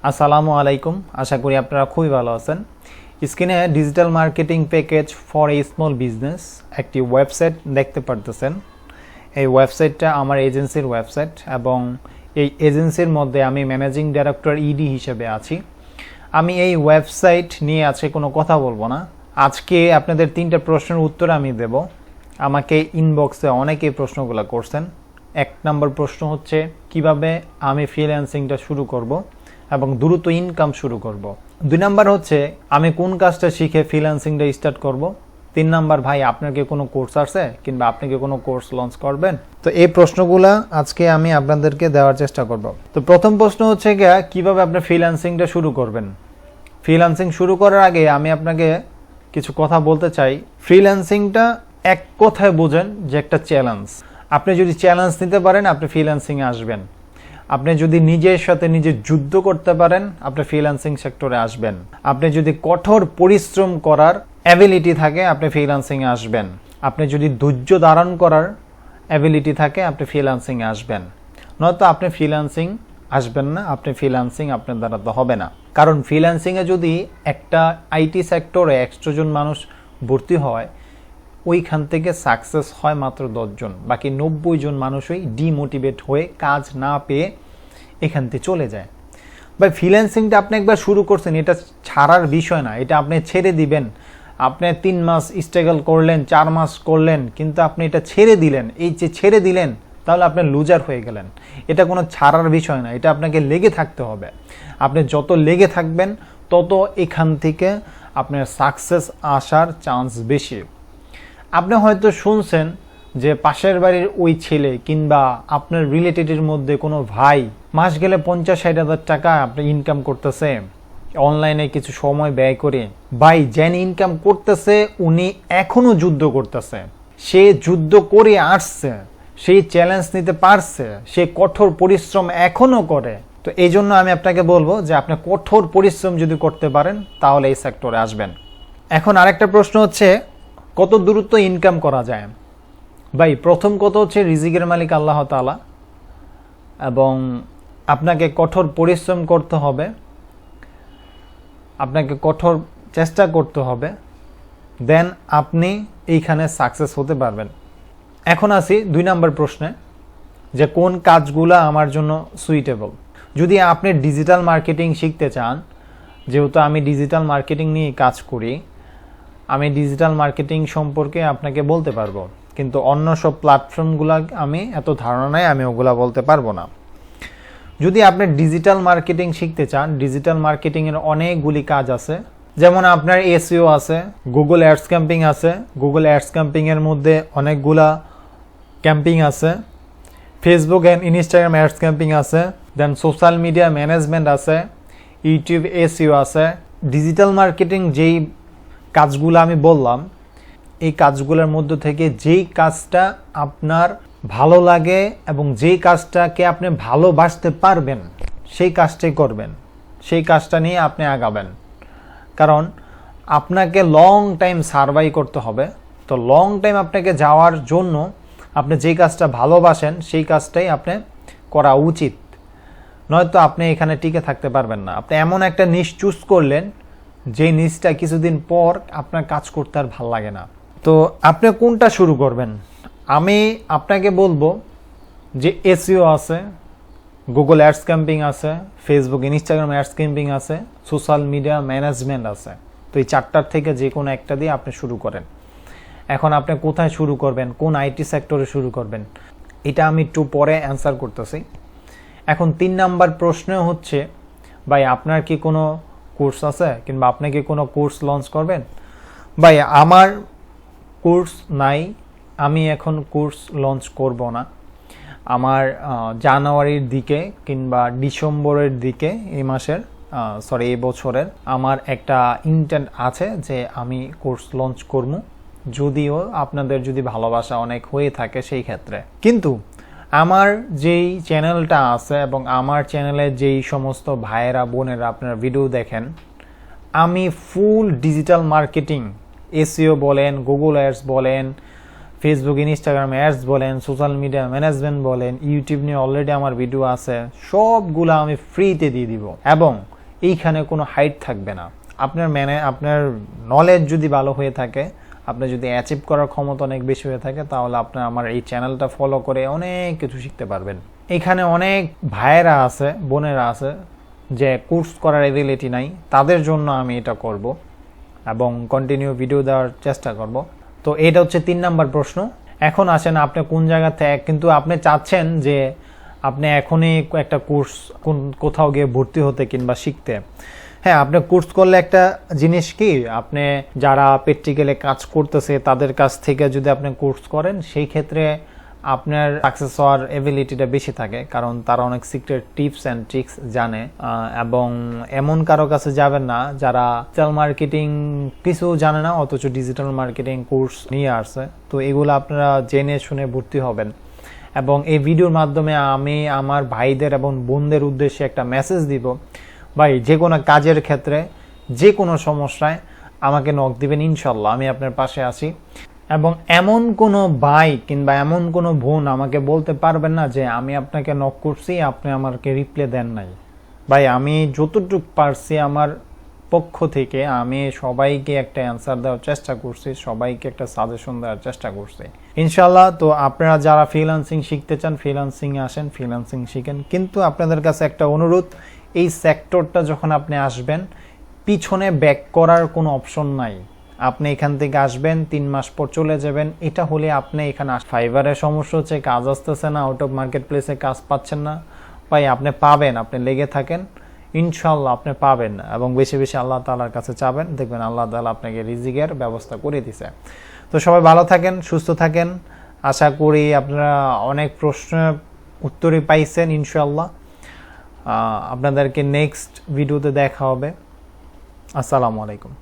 আসসালামু আলাইকুম, আশা করি আপনারা খুবই ভালো আছেন। স্ক্রিনে digital marketing package for a small business একটি ওয়েবসাইট দেখতে পারতেছেন। এই ওয়েবসাইটটা আমার এজেন্সির ওয়েবসাইট এবং এই এজেন্সির মধ্যে আমি ম্যানেজিং ডাইরেক্টর ইডি হিসেবে আছি। আমি এই ওয়েবসাইট নিয়ে আজকে কোনো কথা বলবো না। আজকে আপনাদের 3টা প্রশ্নের উত্তর আমি দেব। আমাকে ইনবক্সে অনেকে প্রশ্নগুলো করছেন। 1 নম্বর প্রশ্ন হচ্ছে কিভাবে আমি ফ্রিল্যান্সিংটা শুরু করব এবং দ্রুত ইনকাম শুরু করব। 2 নাম্বার হচ্ছে আমি কোন কাজটা শিখে ফ্রিল্যান্সিংটা স্টার্ট করব। 3 নাম্বার, ভাই আপনার কি কোনো কোর্স আছে কিংবা আপনি কি কোনো কোর্স লঞ্চ করবেন? তো এই প্রশ্নগুলো আজকে আমি আপনাদেরকে দেওয়ার চেষ্টা করব। তো প্রথম প্রশ্ন হচ্ছে কিভাবে আপনি ফ্রিল্যান্সিংটা শুরু করবেন। ফ্রিল্যান্সিং শুরু করার আগে আমি আপনাকে কিছু কথা বলতে চাই। ফ্রিল্যান্সিংটা এক কথায় বোঝেন যে একটা চ্যালেঞ্জ। আপনি যদি চ্যালেঞ্জ নিতে পারেন আপনি ফ্রিল্যান্সিংয়ে আসবেন। আপনি যদি নিজের সাথে নিজে যুদ্ধ করতে পারেন আপনি ফ্রিল্যান্সিং সেক্টরে আসবেন। আপনি যদি কঠোর পরিশ্রম করার অ্যাবিলিটি থাকে আপনি ফ্রিল্যান্সিংয়ে আসবেন। আপনি যদি ধৈর্য ধারণ করার অ্যাবিলিটি থাকে আপনি ফ্রিল্যান্সিংয়ে আসবেন। নয়তো আপনি ফ্রিল্যান্সিং আসবেন না, আপনি ফ্রিল্যান্সিং আপনার দ্বারা তো হবে না। কারণ ফ্রিল্যান্সিংয়ে যদি একটা আইটি সেক্টরে 100 জন মানুষ ভর্তি হয়, ওইখান থেকে সাকসেস হয় মাত্র 10 জন, বাকি 90 জন মানুষই ডিমোটিভেট হয়ে কাজ না পেয়ে এখান থেকে চলে যায়। ভাই ফ্রিল্যান্সিংটা আপনি একবার শুরু করছেন, এটা ছাড়ার বিষয় না, এটা আপনি ছেড়ে দিবেন। আপনি 3 মাস স্ট্রাগল করলেন, 4 মাস করলেন, কিন্তু আপনি এটা ছেড়ে দিলেন। এই যে ছেড়ে দিলেন তাহলে আপনি লুজার হয়ে গেলেন। এটা কোনো ছাড়ার বিষয় না, এটা আপনাকে লেগে থাকতে হবে। আপনি যত লেগে থাকবেন তত এখান থেকে আপনার সাকসেস আসার চান্স বেশি। আপনি হয়তো শুনছেন যে পাশের বাড়ির ওই ছেলে কিংবা আপনার রিলেটেডের মধ্যে কোনো ভাই মাস গেলে 50-60 হাজার টাকা আপনি ইনকাম করতেছে অনলাইনে কিছু সময় ব্যয় করে। ভাই যেন ইনকাম করতেছে উনি এখনো যুদ্ধ করতেছে, সে যুদ্ধ করে আসছে, সেই চ্যালেঞ্জ নিতে পারছে, সে কঠোর পরিশ্রম এখনো করে। তো এই জন্য আমি আপনাকে বলবো যে আপনি কঠোর পরিশ্রম যদি করতে পারেন তাহলে এই সেক্টরে আসবেন। এখন আরেকটা প্রশ্ন হচ্ছে কত দ্রুত ইনকাম করা যায়। ভাই প্রথম কথা হচ্ছে রিজিকের মালিক আল্লাহ তাআলা এবং আপনাকে কঠোর পরিশ্রম করতে হবে, আপনাকে কঠোর চেষ্টা করতে হবে, দেন আপনি এইখানে সাকসেস হতে পারবেন। এখন আসি 2 নম্বর প্রশ্নে যে কোন কাজগুলো আমার জন্য সুইটেবল। যদি আপনি ডিজিটাল মার্কেটিং শিখতে চান, যেহেতু আমি ডিজিটাল মার্কেটিং নিয়ে কাজ করি, আমি ডিজিটাল মার্কেটিং সম্পর্কে আপনাকে বলতে পারবো, কিন্তু অন্য সব প্ল্যাটফর্মগুলো আমি এত ধারণা নাই, আমি ওগুলা বলতে পারবো না। যদি আপনি ডিজিটাল মার্কেটিং শিখতে চান, ডিজিটাল মার্কেটিংয়ের অনেকগুলি কাজ আছে। যেমন আপনার এসইও আছে, গুগল অ্যাডস ক্যাম্পিং আছে। গুগল অ্যাডস ক্যাম্পিংয়ের মধ্যে অনেকগুলা ক্যাম্পিং আছে। Facebook and Instagram ads camping আছে। দেন সোশ্যাল মিডিয়া ম্যানেজমেন্ট আছে, ইউটিউব এসইও আছে। ডিজিটাল মার্কেটিং যেই কাজগুলো আমি বললাম, এই কাজগুলোর মধ্যে থেকে যেই কাজটা আপনার ভালো লাগে এবং যেই কাজটাকে আপনি ভালোবাসতে পারবেন সেই কাজটাই করবেন, সেই কাজটা নিয়ে আপনি আগাবেন। কারণ আপনাকে লং টাইম সার্ভাইভ করতে হবে। তো লং টাইম আপনাকে যাওয়ার জন্য আপনি যেই কাজটা ভালোবাসেন সেই কাজটাই আপনি করা উচিত, নয়তো আপনি এখানে টিকে থাকতে পারবেন না। আপনি এমন একটা নিশ চুজ করলেন যে নিচটা কিছুদিন পর আপনার কাজ করতে আর ভাল লাগে না। তো আপনি কোনটা শুরু করবেন? আমি আপনাকে বলবো যে এসইও আছে, গুগল অ্যাডস ক্যাম্পিং আছে, ফেসবুক ইনস্টাগ্রাম অ্যাডস ক্যাম্পিং আছে, সোশ্যাল মিডিয়া ম্যানেজমেন্ট আছে। তো এই 4টার থেকে যে কোনো একটা দিয়ে আপনি শুরু করেন। এখন আপনি কোথায় শুরু করবেন, কোন আইটি সেক্টরে শুরু করবেন, এটা আমি একটু পরে অ্যান্সার করতেছি। এখন 3 নাম্বার প্রশ্ন হচ্ছে ভাই আপনার কি কোনো কোর্স আছে কিংবা আপনি কি কোনো কোর্স লঞ্চ করবেন? ভাই আমার কোর্স নাই, আমি এখন কোর্স লঞ্চ করব না। আমার জানুয়ারির দিকে কিংবা ডিসেম্বরের দিকে এই বছরের আমার একটা ইন্টেন্ট আছে যে আমি কোর্স লঞ্চ করব, যদিও আপনাদের যদি ভালোবাসা অনেক হয়ে থাকে সেই ক্ষেত্রে। কিন্তু আমার যেই চ্যানেলটা আছে এবং আমার চ্যানেলে যেই সমস্ত ভাইয়েরা বোনেরা আপনারা ভিডিও দেখেন, আমি ফুল ডিজিটাল মার্কেটিং, এসইও বলেন, গুগল অ্যাডস বলেন, ফেসবুক ইনস্টাগ্রাম অ্যাডস বলেন, সোশ্যাল মিডিয়া ম্যানেজমেন্ট বলেন, ইউটিউব নিয়ে অলরেডি আমার ভিডিও আছে, সবগুলো আমি ফ্রিতে দিয়ে দিব এবং এইখানে কোনো হাইট থাকবে না। আপনার নলেজ যদি ভালো হয়ে থাকে, আপনি যদি অ্যাচিভ করার ক্ষমতা অনেক বেশি হয়ে থাকে, তাহলে আপনি আমার এই চ্যানেলটা ফলো করে অনেক কিছু শিখতে পারবেন। এখানে অনেক ভাইয়েরা আছে, বোনেরা আছে যে কোর্স করার এবিলিটি নাই, তাদের জন্য আমি এটা করব এবং কন্টিনিউ ভিডিও দেওয়ার চেষ্টা করব। তো এটা হচ্ছে 3 নাম্বার প্রশ্ন। এখন আসেন আপনি কোন জায়গা থেকে, কিন্তু আপনি চাচ্ছেন যে আপনি এখনই একটা কোর্স কোথাও গিয়ে ভর্তি হতে কিংবা শিখতে। হ্যাঁ, আপনি কোর্স করলে একটা জিনিস কি, আপনি যারা প্র্যাকটিক্যালি কাজ করতেছে তাদের কাছ থেকে যদি আপনি কোর্স করেন, সেই ক্ষেত্রে আপনার সাকসেস হওয়ার এবিলিটিটা বেশি থাকে, কারণ তারা অনেক সিক্রেট টিপস অ্যান্ড ট্রিক্স জানে। এবং এমন কারো কাছে যাবেন না যারা ডিজিটাল মার্কেটিং কিছু জানে না অথচ ডিজিটাল মার্কেটিং কোর্স নিয়ে আসছে। তো এগুলো আপনারা জেনে শুনে ভর্তি হবেন। এবং এই ভিডিওর মাধ্যমে আমি আমার ভাইদের এবং বোনদের উদ্দেশ্যে একটা মেসেজ দিব, ভাই যে কোনো কাজের ক্ষেত্রে যে কোনো সমস্যায় আমাকে নক দিবেন, ইনশাল্লাহ আমি আপনার পাশে আছি। এবং এমন কোনো ভাই কিংবা এমন কোনো বোন আমাকে বলতে পারবেন না যে আমি আপনাকে নক করছি, আপনি আমাকে রিপ্লাই দেন নাই। ভাই আমি যতটুকু পারছি আমার পক্ষ থেকে আমি সবাইকে একটা অ্যান্সার দেওয়ার চেষ্টা করছি, সবাইকে একটা সাজেশন দেওয়ার চেষ্টা করছি ইনশাল্লাহ। তো আপনারা যারা ফ্রিল্যান্সিং শিখতে চান, ফ্রিল্যান্সিং আসেন, ফ্রিল্যান্সিং শিখেন। কিন্তু আপনাদের কাছে একটা অনুরোধ, এই সেক্টরটা যখন আপনি আসবেন, পিছনে ব্যাক করার কোনো অপশন নাই। আপনি এখান থেকে আসবেন, 3 মাস পর চলে যাবেন, এটা হলে আপনি এখানে ফাইবারের সমস্যা হচ্ছে, কাজ আসতেছে না, আউট অফ মার্কেট প্লেসে কাজ পাচ্ছেন না। ভাই আপনি পাবেন, আপনি লেগে থাকেন, ইনশাল্লাহ আপনি পাবেন। এবং বেশি বেশি আল্লাহ তাআলার কাছে চাবেন, দেখবেন আল্লাহ তাআলা আপনাকে রিজিকের ব্যবস্থা করে দিছে। তো সবাই ভালো থাকেন, সুস্থ থাকেন। আশা করি আপনারা অনেক প্রশ্নের উত্তরই পাইছেন ইনশাল্লাহ। আপনাদেরকে নেক্সট ভিডিওতে দেখা হবে। আসসালামু আলাইকুম।